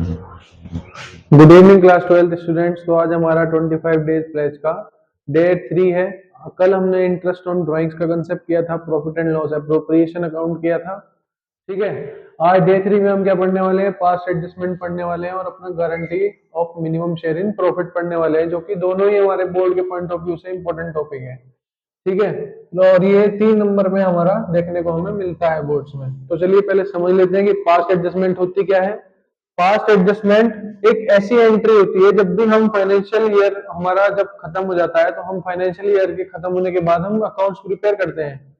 Good evening class 12th students. तो आज हमारा 25 डेज प्लेज का डे 3 है। कल हमने इंटरेस्ट ऑन ड्राइंग्स का कंसेप्ट किया था, profit and loss appropriation account किया था। ठीक है, आज डे 3 में हम क्या पढ़ने वाले हैं? पास्ट एडजस्टमेंट पढ़ने वाले हैं और अपना guarantee of minimum share in profit पढ़ने वाले हैं, जो कि दोनों ही हमारे बोर्ड के पॉइंट ऑफ व्यू से इंपॉर्टेंट टॉपिक है। ठीक है, और ये 3 नंबर में हमारा देखने को हमें मिलता है बोर्ड्स में। तो चलिए पहले समझ लेते हैं कि पास्ट एडजस्टमेंट होती क्या है। पास्ट एडजस्टमेंट एक ऐसी एंट्री होती है जब भी हम फाइनेंशियल ईयर हमारा जब खत्म हो जाता है, तो हम फाइनेंशियल ईयर के खत्म होने के बाद हम अकाउंट्स प्रिपेयर करते हैं।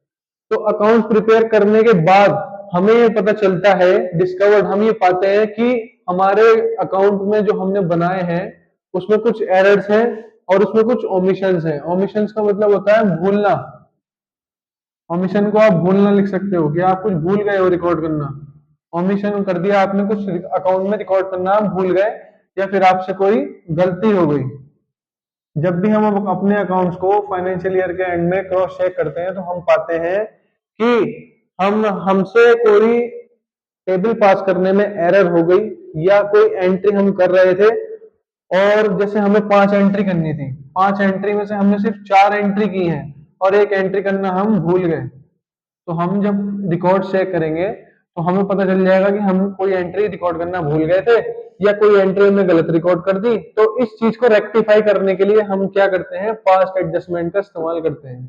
तो अकाउंट प्रिपेयर करने के बाद हमें ये पता चलता है, डिस्कवर्ड हम ये पाते हैं कि हमारे अकाउंट में जो हमने बनाए हैं उसमें कुछ एरर्स हैं और उसमें कुछ ओमिशंस हैं। ओमिशंस का मतलब होता है भूलना। ओमिशन को आप भूलना लिख सकते हो कि आप कुछ भूल गए हो रिकॉर्ड करना। ओमिशन कर दिया आपने, कुछ अकाउंट में रिकॉर्ड करना आप भूल गए, या फिर आपसे कोई गलती हो गई। जब भी हम अपने अकाउंट्स को फाइनेंशियल ईयर के एंड में क्रॉस चेक करते हैं, तो हम पाते हैं कि हमसे कोई टेबल पास करने में एरर हो गई, या कोई एंट्री हम कर रहे थे और जैसे हमें 5 एंट्री करनी थी, 5 एंट्री में से हमने सिर्फ 4 एंट्री की हैं और एक एंट्री करना हम भूल गए। तो हम जब रिकॉर्ड चेक करेंगे तो हमें पता चल जाएगा कि हम कोई एंट्री रिकॉर्ड करना भूल गए थे या कोई एंट्री हमने गलत रिकॉर्ड कर दी। तो इस चीज को रेक्टिफाई करने के लिए हम क्या करते हैं? पास्ट एडजस्टमेंट का इस्तेमाल करते हैं।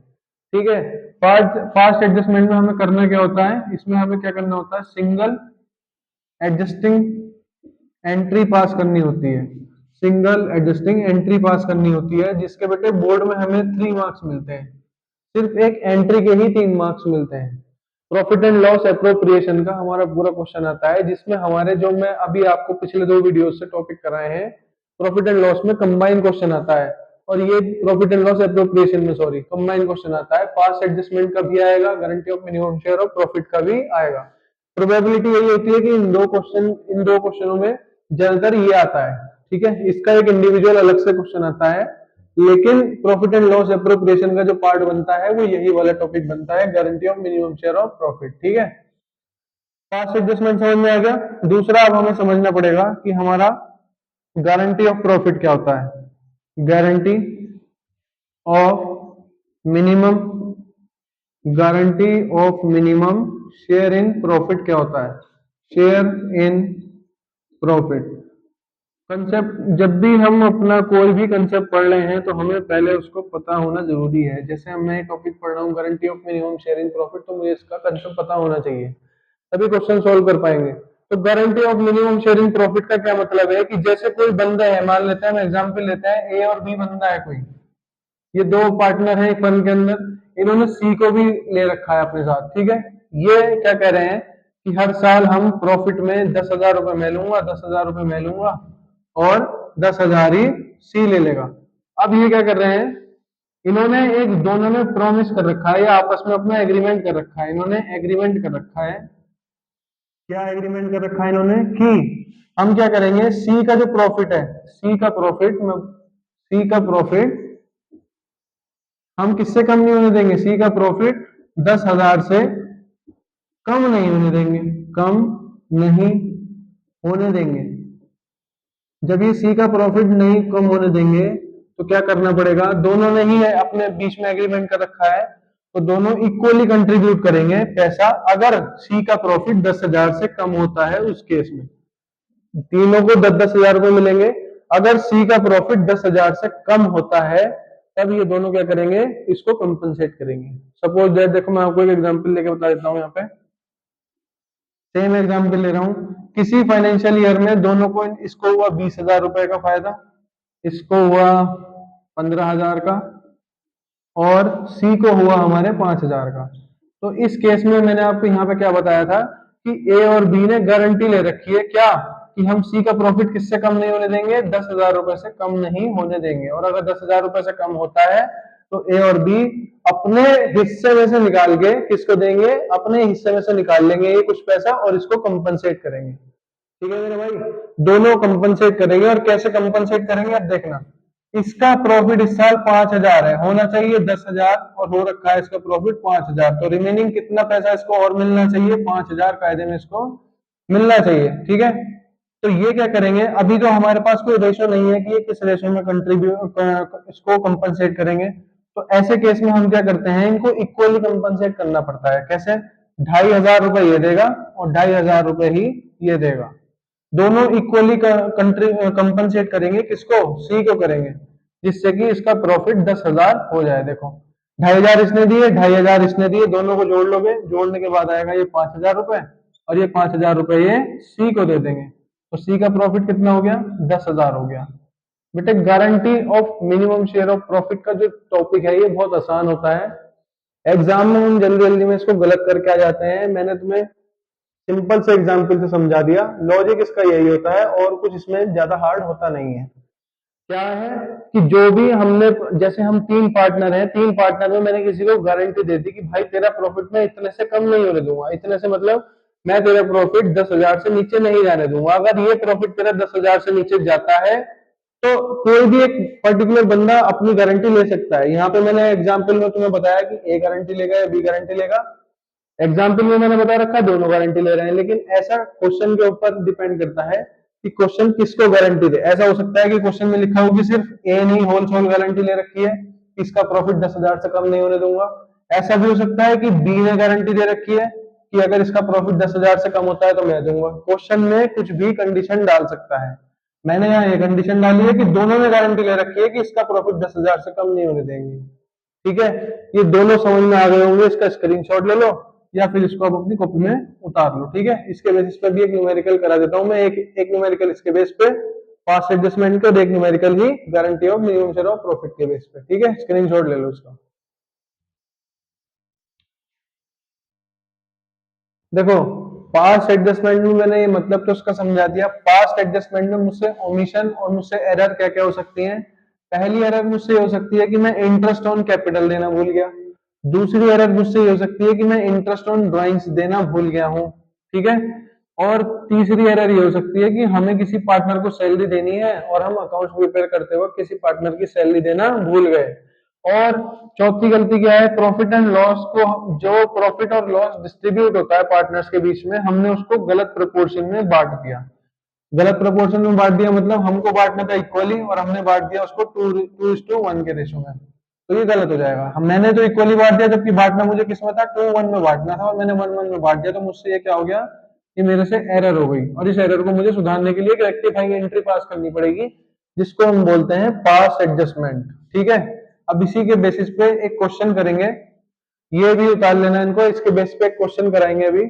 ठीक है, पास्ट एडजस्टमेंट में हमें करना क्या होता है? इसमें हमें क्या करना होता है? सिंगल एडजस्टिंग एंट्री पास करनी होती है। सिंगल एडजस्टिंग एंट्री पास करनी होती है, जिसके बेटे बोर्ड में हमें 3 मार्क्स मिलते हैं। सिर्फ एक एंट्री के ही 3 मार्क्स मिलते हैं। प्रॉफिट एंड लॉस एप्रोप्रिएशन का हमारा पूरा क्वेश्चन आता है, जिसमें हमारे जो मैं अभी आपको पिछले 2 वीडियो से टॉपिक कराए हैं, प्रॉफिट एंड लॉस में कंबाइन क्वेश्चन आता है, और ये प्रॉफिट एंड लॉस एप्रोप्रिएशन में सॉरी कंबाइन क्वेश्चन आता है। पास्ट एडजस्टमेंट का भी आएगा, guarantee of minimum share of profit का भी आएगा। प्रोबेबिलिटी यही होती है कि इन दो क्वेश्चनों में ज्यादातर ये आता है। ठीक है, इसका एक इंडिविजुअल अलग से क्वेश्चन आता है, लेकिन प्रॉफिट एंड लॉस एप्रोप्रिएशन का जो पार्ट बनता है वो यही वाला टॉपिक बनता है, guarantee of minimum share of profit. ठीक है, पास्ट एडजस्टमेंट समझ में आ गया। दूसरा अब हमें समझना पड़ेगा कि हमारा गारंटी ऑफ प्रॉफिट क्या होता है। Guarantee of minimum guarantee of minimum share in profit क्या होता है? शेयर इन प्रॉफिट कंसेप्ट, जब भी हम अपना कोई भी कंसेप्ट पढ़ रहे हैं तो हमें पहले उसको पता होना जरूरी है। जैसे मैं टॉपिक पढ़ रहा हूँ guarantee of minimum share in profit, तो मुझे इसका कंसेप्ट पता होना चाहिए, तभी क्वेश्चन सोल्व कर पाएंगे। तो guarantee of minimum share in profit का क्या मतलब है कि जैसे कोई बंदा है, मान लेते हैं, हम एग्जाम्पल लेते हैं, ए और बी बंदा है कोई, ये 2 पार्टनर है एक फर्म के अंदर, इन्होंने सी को भी ले रखा है अपने साथ। ठीक है, ये क्या कह रहे हैं कि हर साल हम प्रॉफिट में 10,000 रुपए मैं लूंगा, 10,000 रुपए मैं लूंगा और 10,000 ही सी ले लेगा। अब ये क्या कर रहे हैं? इन्होंने एक दोनों ने प्रॉमिस कर रखा है या आपस में अपना एग्रीमेंट कर रखा है। इन्होंने एग्रीमेंट कर रखा है, क्या एग्रीमेंट कर रखा है इन्होंने? कि हम क्या करेंगे, सी का जो प्रॉफिट है, सी का प्रॉफिट हम किससे कम नहीं होने देंगे? सी का प्रॉफिट 10,000 से कम नहीं होने देंगे, कम नहीं होने देंगे। जब ये सी का प्रॉफिट नहीं कम होने देंगे तो क्या करना पड़ेगा? दोनों ने ही अपने बीच में एग्रीमेंट कर रखा है, तो दोनों इक्वली कंट्रीब्यूट करेंगे पैसा। अगर सी का प्रॉफिट 10,000 से कम होता है उस केस में तीनों को 10,000 रुपए मिलेंगे। अगर सी का प्रॉफिट 10,000 से कम होता है तब ये दोनों क्या करेंगे? इसको कंपनसेट करेंगे। सपोज दैट, देखो मैं आपको एक एग्जांपल लेके बता देता हूँ। यहाँ पे सेम एग्जांपल ले रहा हूँ, किसी फाइनेंशियल ईयर में दोनों को, इसको हुआ 20,000 रुपए का फायदा, इसको हुआ 15,000 का, और सी को हुआ हमारे 5,000 का। तो इस केस में मैंने आपको यहाँ पे क्या बताया था कि ए और बी ने गारंटी ले रखी है, क्या? कि हम सी का प्रॉफिट किससे कम नहीं होने देंगे? 10,000 रुपए से कम नहीं होने देंगे। और अगर 10,000 रुपए से कम होता है तो ए और बी अपने हिस्से में से निकाल के किसको देंगे? अपने हिस्से में से निकाल लेंगे ये कुछ पैसा और इसको कंपनसेट करेंगे। ठीक है मेरे भाई, दोनों कंपनसेट करेंगे। और कैसे कंपनसेट करेंगे अब देखना, इसका प्रॉफिट इस साल 5,000 है, होना चाहिए 10,000, और हो रखा है इसका प्रॉफिट 5,000, तो रिमेनिंग कितना पैसा इसको और मिलना चाहिए? 5,000 कायदे में इसको मिलना चाहिए। ठीक है, तो ये क्या करेंगे, अभी तो हमारे पास कोई रेशो नहीं है कि ये किस रेशो में कंट्रीब्यूट इसको कंपनसेट करेंगे। तो ऐसे केस में हम क्या करते हैं, इनको इक्वली कंपनसेट करना पड़ता है। कैसे? 2,500 रुपए ये देगा और 2,500 रुपए ही ये देगा। दोनों इक्वली कंट्री कंपनसेट करेंगे, किसको? सी को करेंगे, जिससे कि इसका प्रॉफिट 10,000 हो जाए। देखो 2,500 इसने दिए, 2,500 इसने दिए, दोनों को जोड़ लोगे, जोड़ने के बाद आएगा ये 5,000 रुपए, और ये 5,000 रुपए ये सी को दे देंगे। तो सी का प्रॉफिट कितना हो गया? 10,000 हो गया। बेटे guarantee of minimum share of profit का जो टॉपिक है ये बहुत आसान होता है। एग्जाम में हम जल्दी जल्दी में इसको गलत करके आ जाते हैं। मैंने तुम्हें सिंपल से एग्जाम्पल से समझा दिया, लॉजिक इसका यही होता है और कुछ इसमें ज्यादा हार्ड होता नहीं है। क्या है कि जो भी हमने, जैसे हम 3 पार्टनर हैं, 3 पार्टनर में मैंने किसी को गारंटी दे दी कि भाई तेरा प्रॉफिट मैं इतने से कम नहीं होने दूंगा, इतने से मतलब मैं तेरा प्रॉफिट 10,000 से नीचे नहीं जाने दूंगा। अगर ये प्रॉफिट तेरा 10,000 से नीचे जाता है तो कोई भी एक पर्टिकुलर बंदा अपनी गारंटी ले सकता है। यहाँ पे मैंने एग्जाम्पल में तुम्हें बताया कि ए गारंटी लेगा या बी गारंटी लेगा। एग्जाम्पल में मैंने बता रखा है दोनों गारंटी ले रहे हैं, लेकिन ऐसा क्वेश्चन के ऊपर डिपेंड करता है कि क्वेश्चन किसको गारंटी दे। ऐसा हो सकता है कि क्वेश्चन में लिखा हो कि सिर्फ ए नहीं होल सोल गारंटी ले रखी है, इसका प्रॉफिट 10,000 से कम नहीं होने दूंगा। ऐसा भी हो सकता है कि बी ने गारंटी दे रखी है कि अगर इसका प्रॉफिट 10,000 से कम होता है तो मैं दूंगा। क्वेश्चन में कुछ भी कंडीशन डाल सकता है। मैंने यहाँ ये कंडीशन डाली है कि दोनों ने गारंटी ले रखी है कि इसका प्रॉफिट 10,000 से कम नहीं होने देंगे। ठीक है, ये दोनों समझ में आ गए होंगे। इसका स्क्रीनशॉट ले लो या फिर इसको आप अपनी कॉपी में उतार लो। ठीक है, इसके बेसिस पे भी एक न्यूमेरिकल करा देता हूं मैं, एक न्यूमेरिकल इसके बेस पे पास्ट एडजस्टमेंट के, और एक numerical he guarantee of minimum share of profit के बेस पे। ठीक है, स्क्रीनशॉट ले लो इसका। देखो पास्ट एडजस्टमेंट में मैंने ये मतलब तो उसका समझा दिया। पास्ट एडजस्टमेंट में मुझसे ओमिशन और मुझसे एरर क्या क्या हो सकती है। पहली एरर मुझसे हो सकती है कि मैं इंटरेस्ट ऑन कैपिटल देना भूल गया। दूसरी एरर मुझसे ये हो सकती है कि मैं इंटरेस्ट ऑन ड्राइंग्स देना भूल गया हूँ। ठीक है, और तीसरी एरर ये हो सकती है कि हमें किसी पार्टनर को सैलरी देनी है और हम अकाउंट्स प्रिपेयर करते वक्त किसी पार्टनर की सैलरी देना भूल गए। और चौथी गलती क्या है, प्रॉफिट एंड लॉस को, जो प्रॉफिट और लॉस डिस्ट्रीब्यूट होता है पार्टनर्स के बीच में, हमने उसको गलत प्रोपोर्शन में बांट दिया। गलत प्रोपोर्शन में बांट दिया मतलब हमको बांटना था इक्वली और हमने बांट दिया उसको 2:1 के रेशो में। तो ये गलत हो जाएगा। हम मैंने तो इक्वली बांट दिया, जबकि बांटना मुझे किसमें था, 2:1 में बांटना था, और मैंने 1:1 में बांट दिया। तो मुझसे ये क्या हो गया, ये मेरे से एरर हो गई, और इस एरर को मुझे सुधारने के लिए एक रेक्टिफाइंग एंट्री पास करनी पड़ेगी, जिसको हम बोलते हैं पास एडजस्टमेंट। ठीक है, अब इसी के बेसिस पे एक क्वेश्चन करेंगे, ये भी उतार लेना इनको, इसके बेसिस पे एक क्वेश्चन कराएंगे अभी।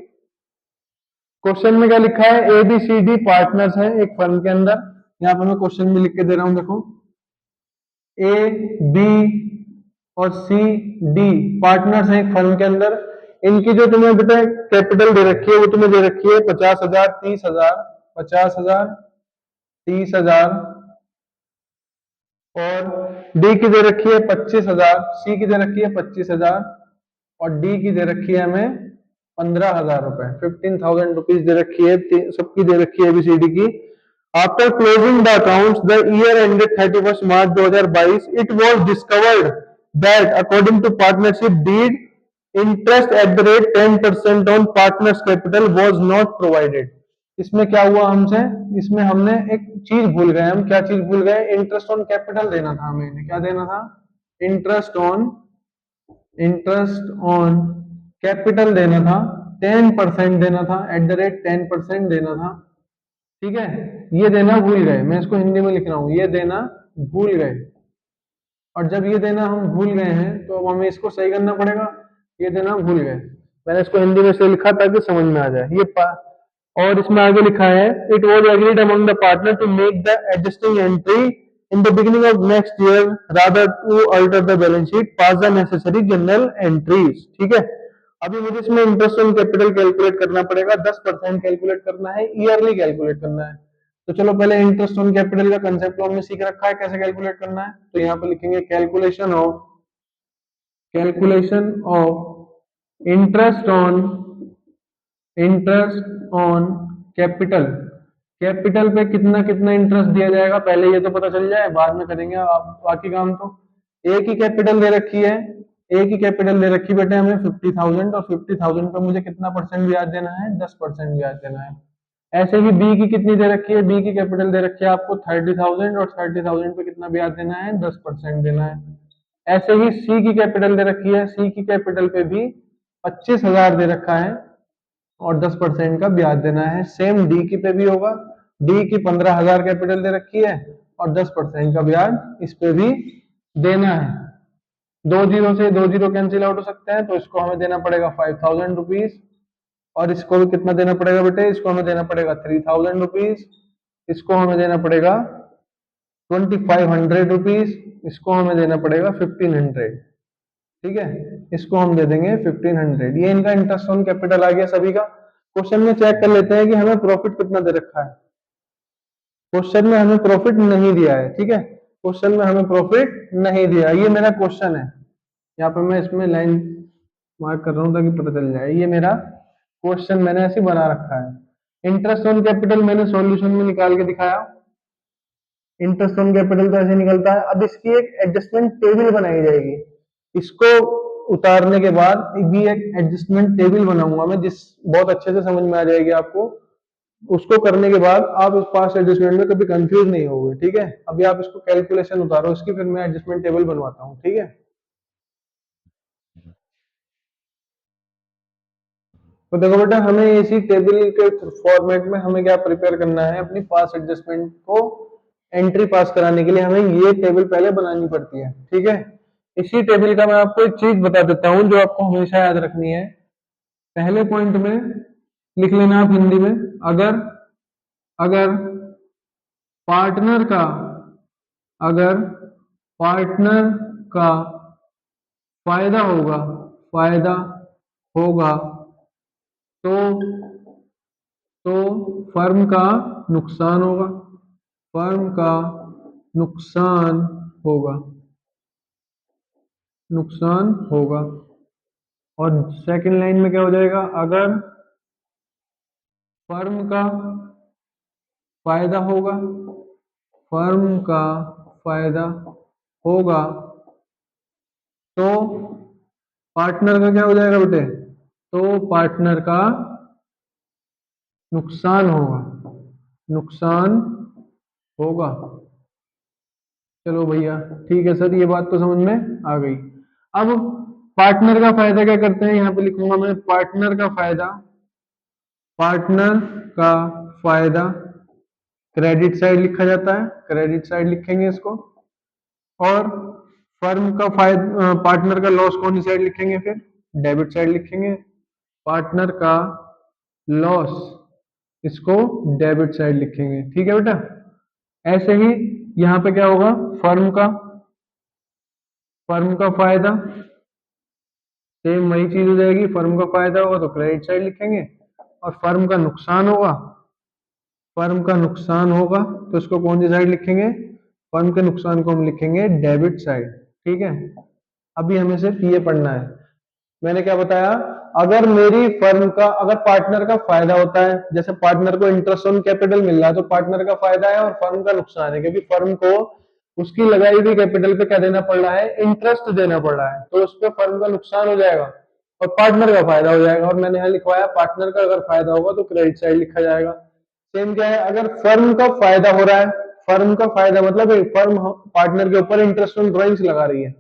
क्वेश्चन में क्या लिखा है, A B C D partners हैं एक फर्म के अंदर। यहाँ पे मैं क्वेश्चन भी लिख के दे रहा हूं, देखो ए बी और सी डी पार्टनर्स हैं एक फर्म के अंदर। इनकी जो तुम्हें बेटा कैपिटल दे रखी है वो तुम्हें दे रखी है 50,000, 30,000, 50,000, 30,000, और डी की दे रखी है 25,000, सी की दे रखी है 25,000, और डी की दे रखी है हमें 15,000 रुपए, 15,000 रुपीज दे रखी है। सबकी दे रखी है एबीसीडी की। After closing the accounts the year ended 31 March 2022, it was discovered that according to partnership deed interest at the rate 10% on partners capital was not provided. इसमें क्या हुआ हमसे, इसमें हमने एक चीज भूल गए। हम क्या चीज भूल गए, इंटरेस्ट ऑन कैपिटल देना था हमें। क्या देना था, interest on, interest on capital देना था, 10% देना था, एट द रेट 10% देना था। ठीक है, ये देना भूल गए। मैं इसको हिंदी में लिख रहा हूं, ये देना भूल गए। और जब ये देना हम भूल गए हैं तो अब हमें इसको सही करना पड़ेगा। ये देना भूल गए, मैंने इसको हिंदी में से लिखा ताकि समझ में आ जाए। और इसमें आगे लिखा है, it was agreed among the partner to make the adjusting entry in the beginning of next year rather to alter the balance sheet, pass the necessary journal entries. ठीक है, अभी मुझे इसमें इंटरेस्ट ऑन कैपिटल कैलकुलेट करना पड़ेगा, 10% calculate करना है, yearly calculate करना है। तो चलो पहले इंटरेस्ट ऑन कैपिटल का कंसेप्ट तो हमने सीख रखा है कैसे कैलकुलेट करना है। तो यहाँ पे लिखेंगे calculation of interest on capital. Capital पे कितना कितना इंटरेस्ट दिया जाएगा पहले ये तो पता चल जाए, बाद में करेंगे आप बाकी काम। तो एक ही कैपिटल दे रखी है, एक ही कैपिटल दे रखी बेटे हमें 50,000, और 50,000 पे मुझे कितना परसेंट ब्याज देना है, 10% ब्याज देना है। ऐसे ही बी की कितनी दे रखी है, बी की कैपिटल दे रखी है आपको 30,000 और 30,000 पे कितना ब्याज देना है, 10% देना है। ऐसे ही सी की कैपिटल दे रखी है, सी की कैपिटल पे भी 25,000 दे रखा है और 10% का ब्याज देना है। सेम डी की पे भी होगा, डी की 15,000 कैपिटल दे रखी है और 10% का ब्याज इस पे भी देना है। दो जीरो से दो जीरो कैंसिल आउट हो सकते हैं, तो इसको हमें देना पड़ेगा 5,000 रुपीज और इसको भी कितना देना पड़ेगा बेटे, इसको हमें देना पड़ेगा 3,000 रुपीज, इसको हमें देना पड़ेगा 2,500 रुपीज, इसको हमें देना पड़ेगा 1,500। ठीक है, इसको हम दे देंगे 1,500। ये इनका इंटरेस्ट ऑन कैपिटल आ गया सभी का। क्वेश्चन में चेक कर लेते हैं कि हमें प्रॉफिट कितना दे रखा है। क्वेश्चन में हमें प्रॉफिट नहीं दिया है, ठीक है, क्वेश्चन में हमें प्रॉफिट नहीं दिया। ये मेरा क्वेश्चन है, यहाँ पे मैं इसमें लाइन मार्क कर रहा हूँ ताकि पता चल जाए। ये मेरा क्वेश्चन मैंने ऐसे बना रखा है। इंटरेस्ट ऑन कैपिटल मैंने सॉल्यूशन में निकाल के दिखाया। इंटरेस्ट ऑन कैपिटल तो ऐसे निकलता है। अब इसकी एक एडजस्टमेंट टेबल बनाई जाएगी। इसको उतारने के बाद भी एक एडजस्टमेंट टेबल बनाऊंगा मैं, जिस बहुत अच्छे से समझ में आ जाएगी आपको। उसको करने के बाद आप इस पास एडजस्टमेंट में कभी कंफ्यूज नहीं होगे, ठीक है। अभी आप इसको कैलकुलेशन उतारो इसकी, फिर मैं एडजस्टमेंट टेबल बनवाता हूँ, ठीक है। तो देखो बेटा, हमें इसी टेबल के फॉर्मेट में हमें क्या प्रिपेयर करना है, अपनी पास एडजस्टमेंट को एंट्री पास कराने के लिए हमें ये टेबल पहले बनानी पड़ती है, ठीक है। इसी टेबल का मैं आपको एक चीज बता देता हूँ जो आपको हमेशा याद रखनी है। पहले पॉइंट में लिख लेना आप हिंदी में, अगर अगर पार्टनर का अगर पार्टनर का फायदा होगा फायदा होगा तो तो फर्म का नुकसान होगा, फर्म का नुकसान होगा, नुकसान होगा। और सेकंड लाइन में क्या हो जाएगा, अगर फर्म का फायदा होगा, फर्म का फायदा होगा तो पार्टनर का क्या हो जाएगा बेटे, तो पार्टनर का नुकसान होगा, नुकसान होगा। चलो भैया ठीक है सर, ये बात तो समझ में आ गई। अब पार्टनर का फायदा क्या करते हैं, यहाँ पे लिखूंगा मैं पार्टनर का फायदा, पार्टनर का फायदा क्रेडिट साइड लिखा जाता है, क्रेडिट साइड लिखेंगे इसको। और फर्म का फायदा, पार्टनर का लॉस कौन सी साइड लिखेंगे, फिर डेबिट साइड लिखेंगे। पार्टनर का लॉस इसको डेबिट साइड लिखेंगे, ठीक है बेटा। ऐसे ही यहाँ पे क्या होगा, फर्म का फायदा, सेम वही चीज हो जाएगी। फर्म का फायदा होगा तो क्रेडिट साइड लिखेंगे, और फर्म का नुकसान होगा, फर्म का नुकसान होगा तो इसको कौन सी साइड लिखेंगे, फर्म के नुकसान को हम लिखेंगे डेबिट साइड, ठीक है। अभी हमें सिर्फ ये पढ़ना है। मैंने क्या बताया, अगर मेरी फर्म का, अगर पार्टनर का फायदा होता है, जैसे पार्टनर को इंटरेस्ट ऑन कैपिटल मिल रहा है तो पार्टनर का फायदा है और फर्म का नुकसान है, क्योंकि फर्म को उसकी लगाई हुई कैपिटल पे क्या देना पड़ रहा है, इंटरेस्ट देना पड़ रहा है, तो उस पर फर्म का नुकसान हो जाएगा और पार्टनर का फायदा हो जाएगा। और मैंने यहाँ लिखवाया पार्टनर का अगर फायदा होगा तो क्रेडिट साइड लिखा जाएगा। सेम क्या है, अगर फर्म का फायदा हो रहा है, फर्म का फायदा मतलब फर्म पार्टनर के ऊपर इंटरेस्ट ऑन ड्रॉइंग्स लगा रही है,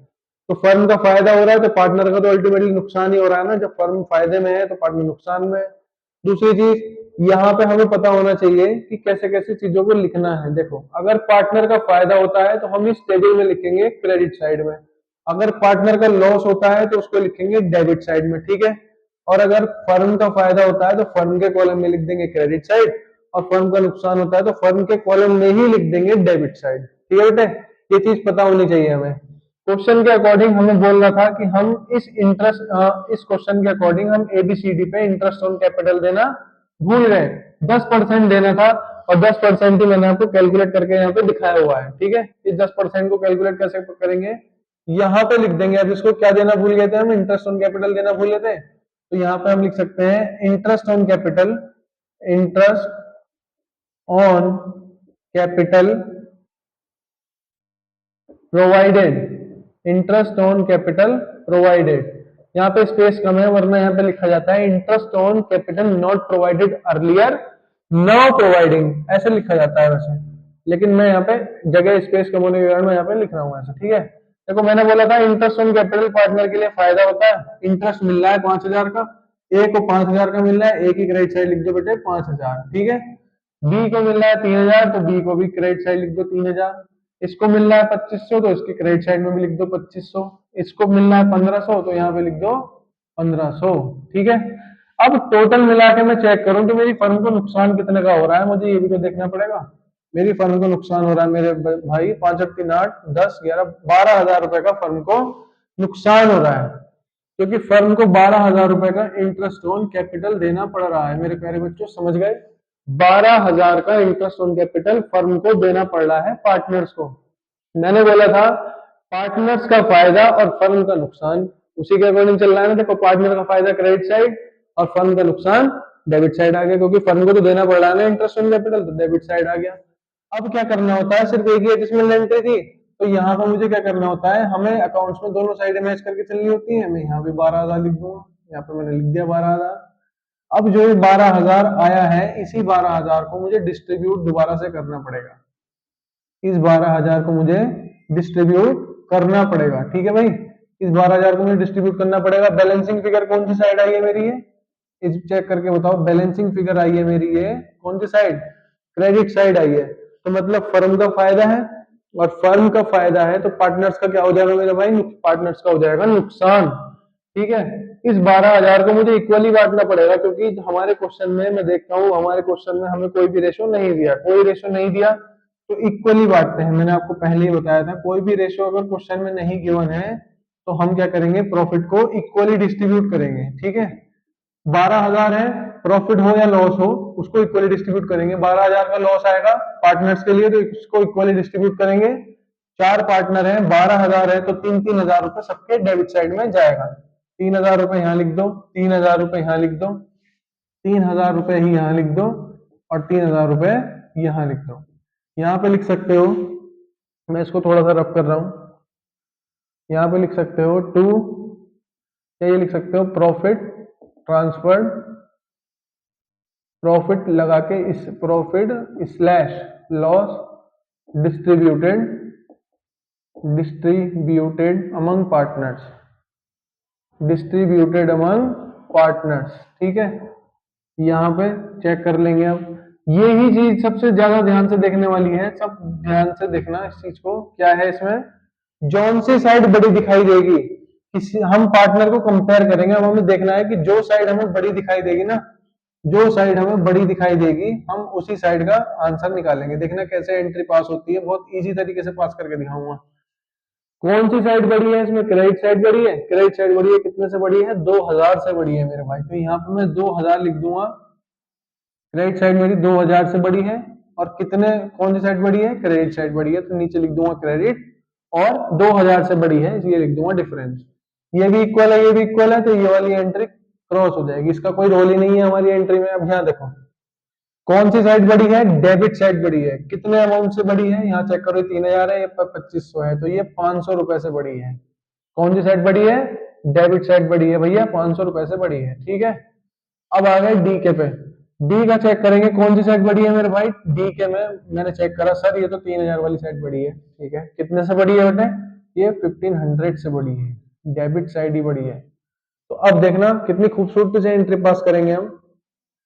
तो फर्म का फायदा हो रहा है तो पार्टनर का तो अल्टीमेटली नुकसान ही हो रहा है ना। जब फर्म फायदे में है तो पार्टनर नुकसान में है। दूसरी चीज यहाँ पे हमें पता होना चाहिए कि कैसे कैसे चीजों को लिखना है। देखो, अगर पार्टनर का फायदा होता है तो हम इस टेबल में लिखेंगे क्रेडिट साइड में, अगर पार्टनर का लॉस होता है तो उसको लिखेंगे डेबिट साइड में, ठीक है। और अगर फर्म का फायदा होता है तो फर्म के कॉलम में लिख देंगे क्रेडिट साइड, और फर्म का नुकसान होता है तो फर्म के कॉलम में ही लिख देंगे डेबिट साइड, ठीक है बेटे। ये चीज पता होनी चाहिए हमें। क्वेश्चन के अकॉर्डिंग हमें बोल रहा था कि हम इस क्वेश्चन के अकॉर्डिंग हम एबीसीडी पे इंटरेस्ट ऑन कैपिटल देना भूल गए। 10% देना था और 10% ही मैंने आपको कैलकुलेट करके यहाँ पे दिखाया हुआ है, ठीक है। इस 10% को कैलकुलेट कैसे करेंगे, यहाँ पे लिख देंगे। अब इसको क्या देना भूल गए थे हम, इंटरेस्ट ऑन कैपिटल देना भूल गए थे, तो यहाँ पे हम लिख सकते हैं interest on capital, interest on capital provided, interest on capital provided. यहाँ पे स्पेस कम है वरना यहाँ पे लिखा जाता है interest on capital not provided earlier now providing ऐसे लिखा जाता है वैसे, लेकिन मैं यहाँ पे जगह स्पेस कम होने के कारण मैं यहाँ पे लिख रहा हूँ ऐसे, ठीक है। देखो मैंने बोला था इंटरेस्ट ऑन कैपिटल पार्टनर के लिए फायदा होता है, इंटरेस्ट मिल रहा है 5,000 का, ए को 5,000 का मिल रहा है, ए की क्रेडिट साइड लिख दो बेटे 5,000, ठीक है। बी को मिल रहा है 3,000 तो बी को भी क्रेडिट साइड लिख दो 3,000, इसको मिल रहा है 2500 तो इसकी क्रेडिट साइड में भी लिख दो 2500, इसको मिल रहा है 1,500 तो यहाँ पे लिख दो 1,500, ठीक है। अब टोटल मिला के मैं चेक करूं कि मेरी फर्म को नुकसान कितने का हो रहा है, मुझे ये भी तो देखना पड़ेगा। मेरी फर्म को नुकसान हो रहा है मेरे भाई 5, 8, 3, 8, 10, 11, 12,000 रुपए का फर्म को नुकसान हो रहा है, क्योंकि फर्म को 12,000 रुपए का इंटरेस्ट ऑन कैपिटल देना पड़ रहा है। मेरे प्यारे बच्चों समझ गए, 12,000 का इंटरेस्ट ऑन कैपिटल फर्म को देना पड़ रहा है पार्टनर्स को। मैंने बोला था पार्टनर्स का फायदा और फर्म का नुकसान उसी के अकॉर्डिंग चल रहा है ना। देखो पार्टनर का फायदा क्रेडिट साइड और फर्म का नुकसान डेबिट साइड आ गया, क्योंकि फर्म को तो देना पड़ रहा है ना इंटरेस्ट ऑन कैपिटल, तो डेबिट साइड आ गया। अब क्या करना होता है, सिर्फ एक ही एडजस्टमेंट एंट्री थी, तो यहाँ पर मुझे क्या करना होता है, हमें अकाउंट्स में दोनों साइड मैच करके चलनी होती है। मैं यहाँ भी 12,000 लिख दूंगा, यहाँ पे मैंने लिख दिया 12,000। अब जो ये 12,000 आया है, इसी 12,000 को मुझे डिस्ट्रीब्यूट दोबारा से करना पड़ेगा, इस 12,000 को मुझे डिस्ट्रीब्यूट करना पड़ेगा, ठीक है भाई। इस 12,000 को मुझे डिस्ट्रीब्यूट करना पड़ेगा। बैलेंसिंग फिगर कौन सी साइड आई है मेरी, ये इस चेक करके बताओ। बैलेंसिंग फिगर आई है मेरी ये कौन सी साइड, क्रेडिट साइड आई है, तो मतलब फर्म का फायदा है, और फर्म का फायदा है तो पार्टनर्स का क्या हो जाएगा मेरे भाई, पार्टनर्स का हो जाएगा नुकसान, ठीक है। इस 12,000 को मुझे इक्वली बांटना पड़ेगा, क्योंकि हमारे क्वेश्चन में मैं देखता हूँ, हमारे क्वेश्चन में हमें कोई भी रेशो नहीं दिया, कोई रेशो नहीं दिया तो इक्वली बांटते हैं। मैंने आपको पहले ही बताया था, कोई भी रेशो अगर क्वेश्चन में नहीं गिवन है तो हम क्या करेंगे, प्रॉफिट को इक्वली डिस्ट्रीब्यूट करेंगे, ठीक है। 12,000 है, प्रॉफिट हो या लॉस हो उसको इक्वली डिस्ट्रीब्यूट करेंगे। 12,000 का लॉस आएगा पार्टनर्स के लिए तो इसको इक्वली डिस्ट्रीब्यूट करेंगे। 4 पार्टनर है, 12,000 है तो 3,000 रुपए सबके डेबिट साइड में जाएगा। 3,000 रुपए यहाँ लिख दो, 3,000 रुपए यहाँ लिख दो, 3,000 रुपए ही यहाँ लिख दो, और 3,000 रुपए यहाँ लिख दो। यहाँ पे लिख सकते हो, मैं इसको थोड़ा सा रफ कर रहा हूं, यहाँ पे लिख सकते हो टू, या ये लिख सकते हो प्रॉफिट ट्रांसफर्ड, प्रॉफिट लगा के इस profit slash loss distributed, distributed among partners, distributed among partners, ठीक है। यहाँ पे चेक कर लेंगे अब। ये ही चीज सबसे ज्यादा ध्यान से देखने वाली है, सब ध्यान से देखना इस चीज को। क्या है इसमें, जौन सी साइड बड़ी दिखाई देगी, किसी हम पार्टनर को कंपेयर करेंगे, अब हमें देखना है कि जो साइड हमें बड़ी दिखाई देगी ना, जो साइड हमें बड़ी दिखाई देगी हम उसी साइड का आंसर निकालेंगे। देखना कैसे एंट्री पास होती है, बहुत इजी तरीके से पास करके दिखाऊंगा। कौन सी साइड बड़ी है इसमें, क्रेडिट साइड बड़ी है, क्रेडिट साइड बड़ी है, कितने से बड़ी है, 2,000 से बड़ी है मेरे भाई, तो यहाँ पे मैं 2,000 लिख दूंगा। क्रेडिट साइड मेरी 2,000 से बड़ी है, और कितने, कौन सी साइड बड़ी है, क्रेडिट साइड बड़ी है, तो नीचे लिख दूंगा क्रेडिट, और 2,000 से बड़ी है इसलिए लिख दूंगा डिफरेंस। ये भी इक्वल है, ये भी इक्वल है, तो ये वाली एंट्री क्रॉस हो जाएगी, इसका कोई रोल ही नहीं है हमारी एंट्री में। अब यहाँ देखो कौन सी साइड बड़ी है, डेबिट साइड बड़ी है, कितने अमाउंट से बड़ी है, यहाँ चेक करो 3,000 है, ये 2,500 है, तो ये 500 रुपए से बड़ी है। कौन सी साइड बड़ी है, डेबिट साइड बड़ी है भैया, 500 रुपए से बड़ी है, ठीक है। अब आ गए डी के पे, डी का चेक करेंगे कौन सी साइड बड़ी है मेरे भाई, डी के में मैंने चेक करा सर ये तो 3,000 वाली साइड बड़ी है, ठीक है। कितने से बड़ी है बेटे, ये 1,500 से बड़ी है, डेबिट साइड ही बड़ी है। तो अब देखना कितनी खूबसूरती से एंट्री पास करेंगे हम।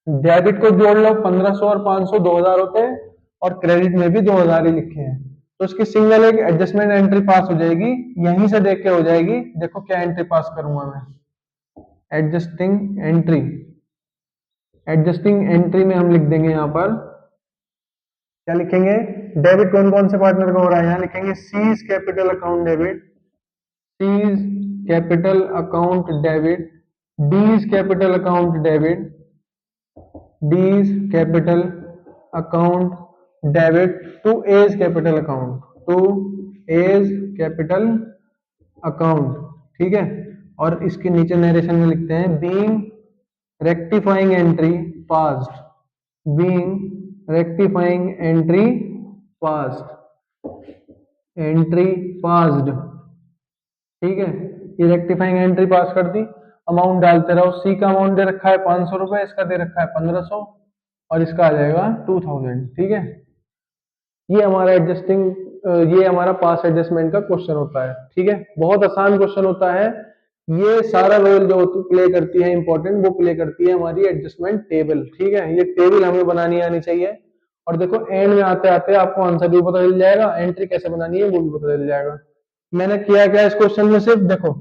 डेबिट को जोड़ लो, 1,500 और 500 2,000 होते हैं, और क्रेडिट में भी 2,000 ही लिखे हैं, तो इसकी सिंगल एक एडजस्टमेंट एंट्री पास हो जाएगी, यहीं से देख के हो जाएगी। देखो क्या एंट्री पास करूंगा मैं, एडजस्टिंग एंट्री, एडजस्टिंग एंट्री में हम लिख देंगे यहाँ पर, क्या लिखेंगे, डेबिट कौन कौन से पार्टनर का हो रहा है, यहाँ लिखेंगे C's capital account debit, C's capital account debit, D's capital account debit, D's capital account debit to A's capital account, to A's capital account, ठीक है। और इसके नीचे नरेशन में लिखते हैं being rectifying entry passed, being rectifying entry passed, entry passed, ठीक है। ये रेक्टिफाइंग एंट्री पास कर दी, अमाउंट डालते रहो। सी का अमाउंट दे रखा है 500 रुपए, इसका दे रखा है 1,500, और इसका आ जाएगा 2000। ठीक है, ये हमारा ये हमारा पास एडजस्टमेंट का क्वेश्चन होता है। ठीक है, बहुत आसान क्वेश्चन होता है। ये सारा रोल जो प्ले करती है इंपॉर्टेंट, वो प्ले करती है हमारी एडजस्टमेंट टेबल। ठीक है, ये टेबल हमें बनानी आनी चाहिए। और देखो एंड में आते आते आपको आंसर भी पता चल जाएगा, एंट्री कैसे बनानी है वो भी पता चल जाएगा। मैंने किया क्या इस क्वेश्चन में, सिर्फ देखो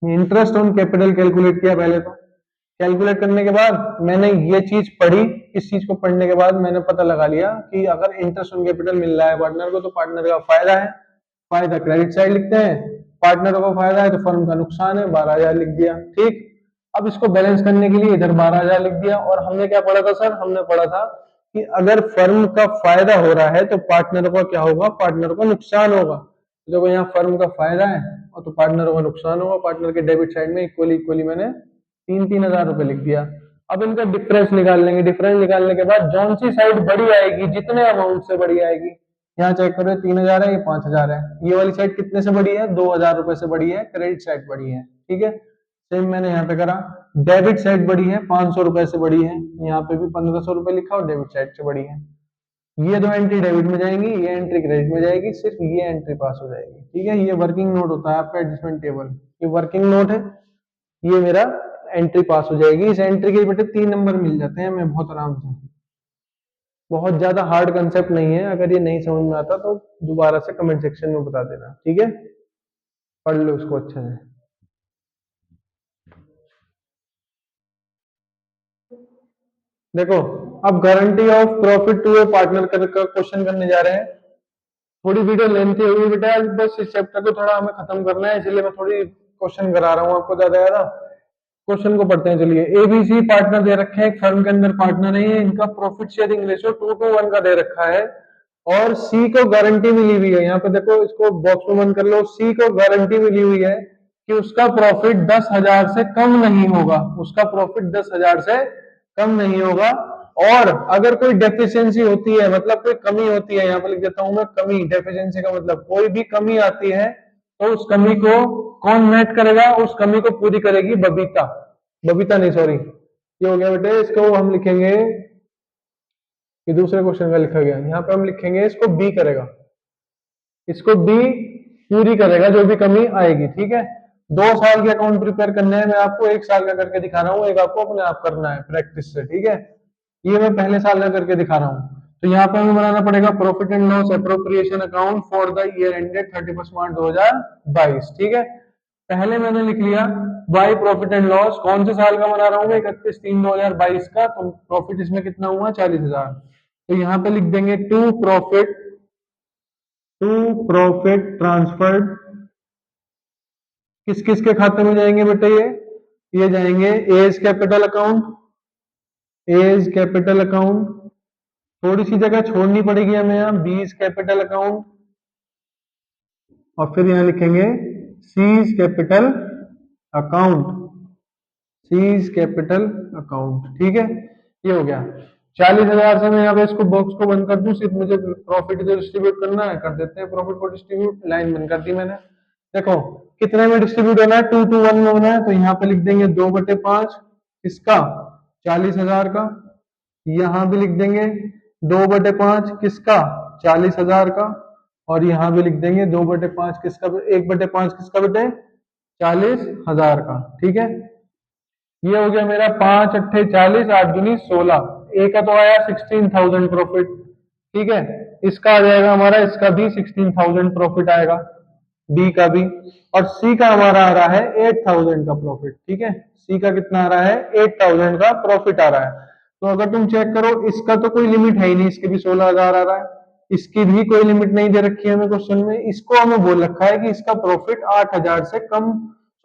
इंटरेस्ट ऑन कैपिटल कैलकुलेट किया पहले। तो कैलकुलेट करने के बाद मैंने ये चीज पढ़ी, इस चीज को पढ़ने के बाद मैंने पता लगा लिया कि अगर इंटरेस्ट ऑन कैपिटल मिल रहा है पार्टनर को तो पार्टनर का फायदा है, फायदा क्रेडिट साइड लिखते हैं। पार्टनर को फायदा है तो फर्म का नुकसान है, 12,000 लिख दिया। ठीक, अब इसको बैलेंस करने के लिए इधर 12,000 लिख दिया। और हमने क्या पढ़ा था सर, हमने पढ़ा था कि अगर फर्म का फायदा हो रहा है तो पार्टनर को क्या होगा, पार्टनर को नुकसान होगा। तो देखो यहाँ फर्म का फायदा है और तो पार्टनर को नुकसान होगा। पार्टनर के डेबिट साइड में इक्वली इक्वली मैंने 3,000 रुपए लिख दिया। अब इनका डिफरेंस निकाल लेंगे। डिफरेंस निकालने के बाद जौन सी साइड बड़ी आएगी, जितने अमाउंट से बड़ी आएगी, यहाँ चेक करो 3,000 है, ये 5,000 है, ये वाली साइड कितने से बड़ी है, 2,000 रुपए से बड़ी है, क्रेडिट साइड बड़ी है। ठीक है, सेम मैंने यहाँ पे करा। डेबिट साइड बड़ी है, 500 रुपए से बड़ी है, यहाँ पे भी 1,500 रुपए लिखा और डेबिट साइड से बड़ी है। ये दो एंट्री डेबिट में जाएंगी, ये एंट्री क्रेडिट में जाएगी, सिर्फ ये एंट्री पास हो जाएगी। ठीक है, ये वर्किंग नोट होता है आपका एडजस्टमेंट टेबल, ये वर्किंग नोट है। ये मेरा एंट्री पास हो जाएगी। इस एंट्री के बेटे 3 नंबर मिल जाते हैं हमें बहुत आराम से। बहुत ज्यादा हार्ड कंसेप्ट नहीं है, अगर ये नहीं समझ में आता तो दोबारा से कमेंट सेक्शन में बता देना। ठीक है, पढ़ लो उसको अच्छे से। देखो अब guarantee of profit to a partner का क्वेश्चन करने जा रहे हैं। थोड़ी वीडियो लेंथी होगी बेटा, बस इस चैप्टर को थोड़ा हमें खत्म करना है, इसलिए मैं थोड़ी क्वेश्चन करा रहा हूँ आपको ज्यादा ज्यादा। क्वेश्चन को पढ़ते हैं चलिए। एबीसी पार्टनर दे रखे हैं, एक फर्म के अंदर पार्टनर है, इनका प्रॉफिट शेयरिंग रेशियो 2:1 का दे रखा है। और सी को गारंटी मिली हुई है, यहाँ पे देखो इसको बॉक्स में बंद कर लो, सी को गारंटी मिली हुई है कि उसका प्रॉफिट 10,000 से कम नहीं होगा, उसका प्रॉफिट 10,000 से कम नहीं होगा। और अगर कोई डेफिशिएंसी होती है, मतलब कोई कमी होती है, यहाँ पे लिख देता हूं मैं कमी, डेफिशिएंसी का मतलब कोई भी कमी आती है तो उस कमी को कौन मैच करेगा, उस कमी को पूरी करेगी बबीता। बबीता नहीं, सॉरी, ये हो गया बेटे, इसको हम लिखेंगे, ये दूसरे क्वेश्चन का लिखा गया, यहाँ पे हम लिखेंगे इसको बी करेगा, इसको बी पूरी करेगा जो भी कमी आएगी। ठीक है, 2 साल के अकाउंट प्रिपेयर करने हैं, मैं आपको 1 साल का करके दिखा रहा हूँ, एक आपको अपने आप करना है प्रैक्टिस से। ठीक है, ये मैं पहले साल का करके दिखा रहा हूँ। तो यहाँ पे हमें बनाना पड़ेगा profit and loss appropriation account for the year ended 31 March 2022। ठीक है, पहले मैंने लिख लिया बाई प्रॉफिट एंड लॉस, कौन से साल का बना रहा हूँ मैं, 31/3/2022 का। तो प्रॉफिट इसमें कितना हुआ, 40,000। तो यहाँ पे लिख देंगे टू प्रॉफिट ट्रांसफर्ड, किस किस के खाते में जाएंगे बेटे, ये जाएंगे A's capital account, A's capital account, थोड़ी सी जगह छोड़नी पड़ेगी हमें यहाँ, बीज कैपिटल अकाउंट, और फिर यहाँ लिखेंगे C's capital account, seize capital account. ठीक है, ये हो गया। 40,000 से मैं यहाँ पे इसको बॉक्स को बंद कर दूं, सिर्फ मुझे प्रॉफिट को डिस्ट्रीब्यूट करना है, कर देते हैं प्रॉफिट को डिस्ट्रीब्यूट, लाइन बंद कर दी मैंने। देखो कितने में डिस्ट्रीब्यूट होना है, 2:1 में होना है, तो यहाँ पे लिख देंगे 2/5 किसका, 40,000 का। यहाँ भी लिख देंगे 2/5 किसका, 40,000 का। और यहाँ भी लिख देंगे 2/5 किसका, 1/5 किसका बेटे, 40,000 का। ठीक है, ये हो गया मेरा 5×8 = 40, 8×2 = 16। ए का तो आया 16,000 प्रॉफिट। ठीक है, इसका आ जाएगा हमारा, इसका भी 16,000 प्रॉफिट आएगा, बी का भी। और सी का हमारा आ रहा है 8,000 का प्रॉफिट। ठीक है, सी का कितना आ रहा है, 8,000 का प्रॉफिट आ रहा है। तो अगर तुम चेक करो, इसका तो कोई लिमिट है ही नहीं, इसके भी 16,000 आ रहा है, इसकी भी कोई लिमिट नहीं दे रखी है हमें क्वेश्चन में। इसको हमें बोल रखा है कि इसका प्रॉफिट 8,000 से कम,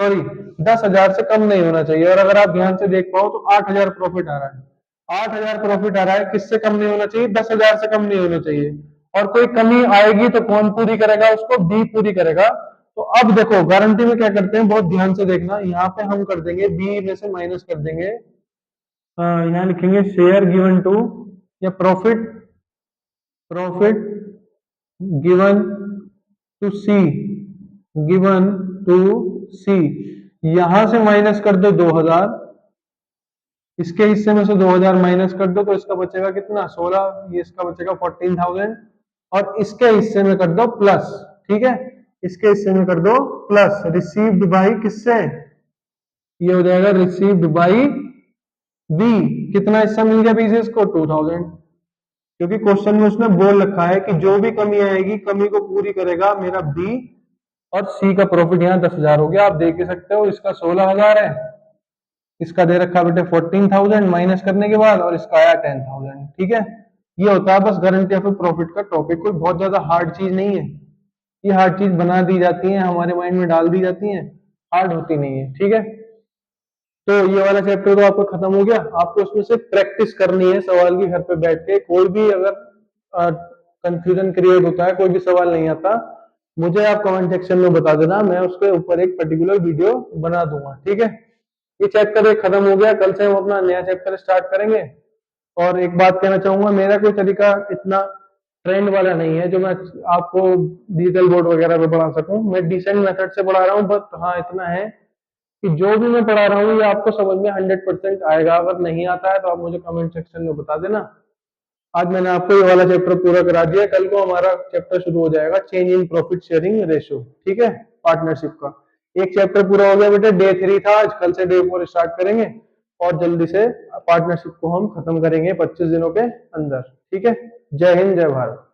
सॉरी 10,000 से कम नहीं होना चाहिए। और अगर आप ध्यान से देख पाओ तो 8,000 प्रॉफिट आ रहा है, 8,000 प्रॉफिट आ रहा है, किससे कम नहीं होना चाहिए, 10,000 से कम नहीं होना चाहिए। और कोई कमी आएगी तो कौन पूरी करेगा, उसको बी पूरी करेगा। तो अब देखो गारंटी में क्या करते हैं, बहुत ध्यान से देखना, यहाँ पे हम कर देंगे बी में से माइनस कर देंगे, यहाँ लिखेंगे शेयर गिवन टू, या profit, profit given to c, given to c, यहां से माइनस कर दो 2,000, इसके हिस्से में से 2000 माइनस कर दो तो इसका बचेगा कितना 16, ये इसका बचेगा 14,000, और इसके हिस्से में कर दो प्लस। ठीक है, इसके हिस्से में कर दो प्लस रिसीव्ड बाई किससे, ये हो जाएगा रिसीव्ड बाई बी। कितना हिस्सा मिल गया पीसेस को 2000, क्योंकि क्वेश्चन में उसने बोल रखा है कि जो भी कमी आएगी कमी को पूरी करेगा मेरा बी, और सी का प्रॉफिट यहाँ 10,000 हो गया। आप देख ही सकते हो इसका 16,000 है, इसका दे रखा बेटे 14,000 माइनस करने के बाद, और इसका आया 10,000। ठीक है, ये होता है बस गारंटी ऑफ प्रॉफिट का टॉपिक, कोई बहुत ज्यादा हार्ड चीज नहीं है। ये हार्ड चीज बना दी जाती है, हमारे माइंड में डाल दी जाती है, हार्ड होती नहीं है। ठीक है, तो ये वाला चैप्टर तो आपका खत्म हो गया। आपको इसमें से प्रैक्टिस करनी है सवाल की, घर पे बैठ के। कोई भी अगर कंफ्यूजन क्रिएट होता है, कोई भी सवाल नहीं आता, मुझे आप कमेंट सेक्शन में बता देना, मैं उसके ऊपर एक पर्टिकुलर वीडियो बना दूंगा। ठीक है, ये चैप्टर एक खत्म हो गया, कल से हम अपना नया चैप्टर स्टार्ट करेंगे। और एक बात कहना चाहूंगा, मेरा कोई तरीका इतना ट्रेंड वाला नहीं है जो मैं आपको डिजिटल बोर्ड वगैरह पे पढ़ा सकूं। मैं डिसेंट मेथड से पढ़ा रहा हूँ, बट हाँ इतना है कि जो भी मैं पढ़ा रहा हूँ ये आपको समझ में 100% आएगा। अगर नहीं आता है तो आप मुझे कमेंट सेक्शन में बता देना। आज मैंने आपको ये वाला चैप्टर पूरा करा दिया, कल को हमारा चैप्टर शुरू हो जाएगा change in profit sharing ratio. ठीक है, पार्टनरशिप का एक चैप्टर पूरा हो गया बेटे। डे 3 था आज, कल से डे 4 स्टार्ट करेंगे, और जल्दी से पार्टनरशिप को हम खत्म करेंगे 25 दिनों के अंदर। ठीक है, जय हिंद जय भारत।